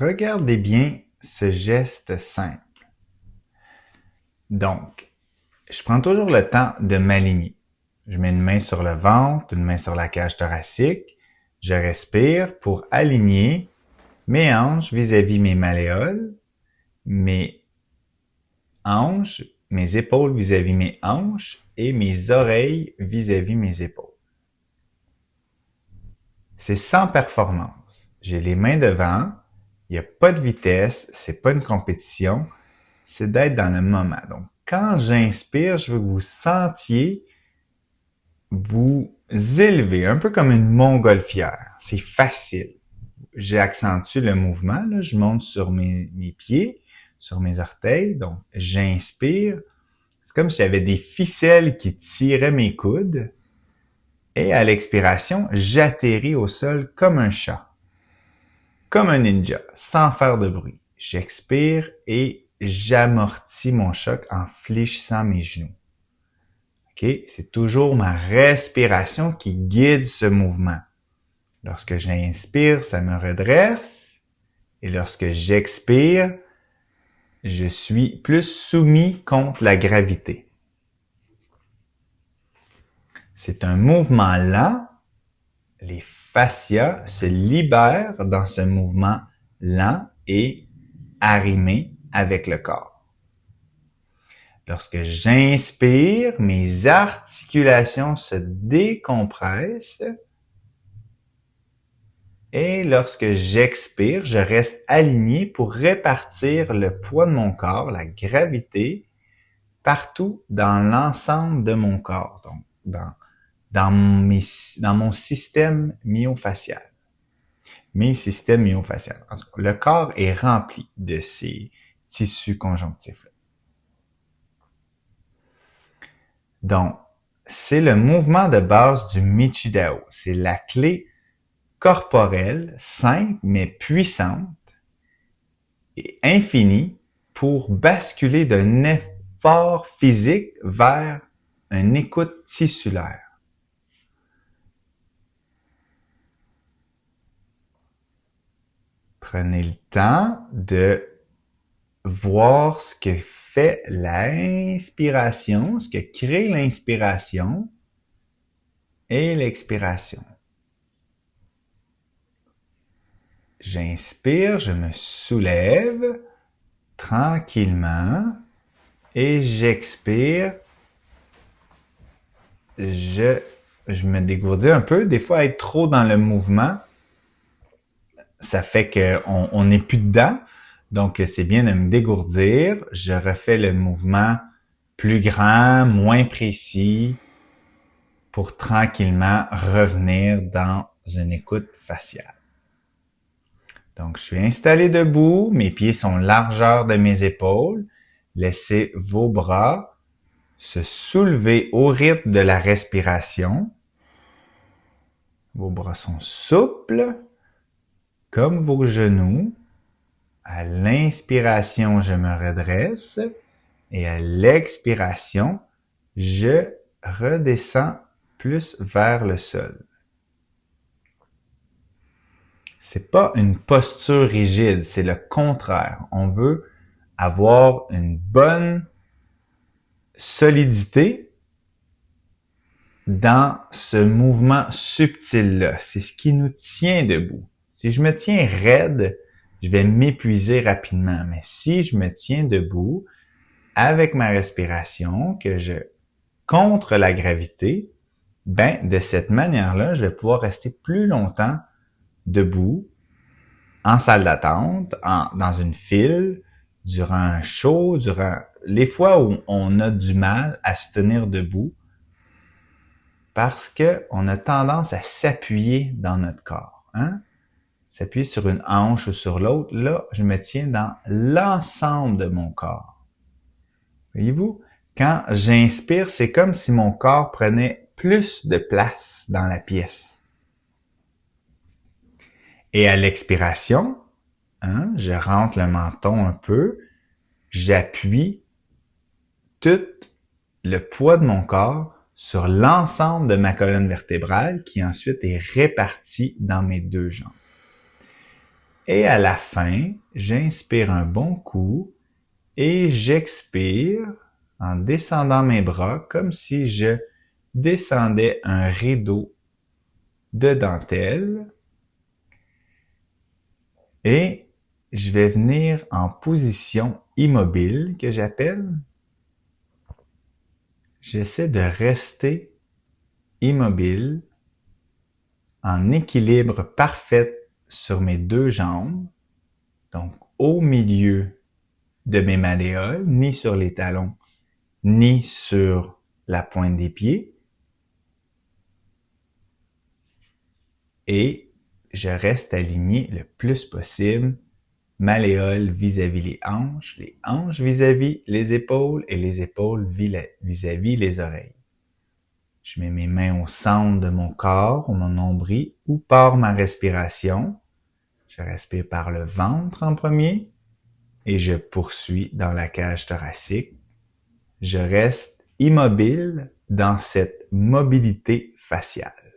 Regardez bien ce geste simple. Donc, je prends toujours le temps de m'aligner. Je mets une main sur le ventre, une main sur la cage thoracique. Je respire pour aligner mes hanches vis-à-vis mes malléoles, mes hanches, mes épaules vis-à-vis mes hanches et mes oreilles vis-à-vis mes épaules. C'est sans performance. J'ai les mains devant, il n'y a pas de vitesse, c'est pas une compétition, c'est d'être dans le moment. Donc, quand j'inspire, je veux que vous sentiez vous élever, un peu comme une montgolfière. C'est facile. J'accentue le mouvement, là, je monte sur mes pieds, sur mes orteils, donc j'inspire. C'est comme si j'avais des ficelles qui tiraient mes coudes. Et à l'expiration, j'atterris au sol comme un chat, comme un ninja, sans faire de bruit. J'expire et j'amortis mon choc en fléchissant mes genoux. OK? C'est toujours ma respiration qui guide ce mouvement. Lorsque j'inspire, ça me redresse. Et lorsque j'expire, je suis plus soumis contre la gravité. C'est un mouvement lent. Les fascias se libèrent dans ce mouvement lent et arrimé avec le corps. Lorsque j'inspire, mes articulations se décompressent. Et lorsque j'expire, je reste aligné pour répartir le poids de mon corps, la gravité, partout dans l'ensemble de mon corps, donc dans mon système myofacial. Mes systèmes myofaciaux. Le corps est rempli de ces tissus conjonctifs. Donc, c'est le mouvement de base du Michidao. C'est la clé corporelle, simple mais puissante et infinie pour basculer d'un effort physique vers une écoute tissulaire. Prenez le temps de voir ce que fait l'inspiration, ce que crée l'inspiration et l'expiration. J'inspire, je me soulève tranquillement et j'expire. Je me dégourdis un peu. Des fois, être trop dans le mouvement, ça fait qu'on n'est plus dedans. Donc, c'est bien de me dégourdir. Je refais le mouvement plus grand, moins précis, pour tranquillement revenir dans une écoute faciale. Donc, je suis installé debout. Mes pieds sont largeur de mes épaules. Laissez vos bras se soulever au rythme de la respiration. Vos bras sont souples, comme vos genoux. À l'inspiration, je me redresse et à l'expiration, je redescends plus vers le sol. C'est pas une posture rigide, c'est le contraire. On veut avoir une bonne solidité dans ce mouvement subtil-là. C'est ce qui nous tient debout. Si je me tiens raide, je vais m'épuiser rapidement. Mais si je me tiens debout, avec ma respiration, que je contre la gravité, de cette manière-là, je vais pouvoir rester plus longtemps debout, en salle d'attente, dans une file, durant un show, durant les fois où on a du mal à se tenir debout, parce que on a tendance à s'appuyer dans notre corps, hein? S'appuyer sur une hanche ou sur l'autre. Là, je me tiens dans l'ensemble de mon corps. Voyez-vous? Quand j'inspire, c'est comme si mon corps prenait plus de place dans la pièce. Et à l'expiration, je rentre le menton un peu, j'appuie tout le poids de mon corps sur l'ensemble de ma colonne vertébrale qui ensuite est répartie dans mes deux jambes. Et à la fin, j'inspire un bon coup et j'expire en descendant mes bras comme si je descendais un rideau de dentelle. Et je vais venir en position immobile que j'appelle. J'essaie de rester immobile en équilibre parfait sur mes deux jambes, donc au milieu de mes malléoles, ni sur les talons, ni sur la pointe des pieds. Et je reste aligné le plus possible, malléoles vis-à-vis les hanches vis-à-vis les épaules et les épaules vis-à-vis les oreilles. Je mets mes mains au centre de mon corps, mon nombril, ou par ma respiration. Je respire par le ventre en premier et je poursuis dans la cage thoracique. Je reste immobile dans cette mobilité faciale.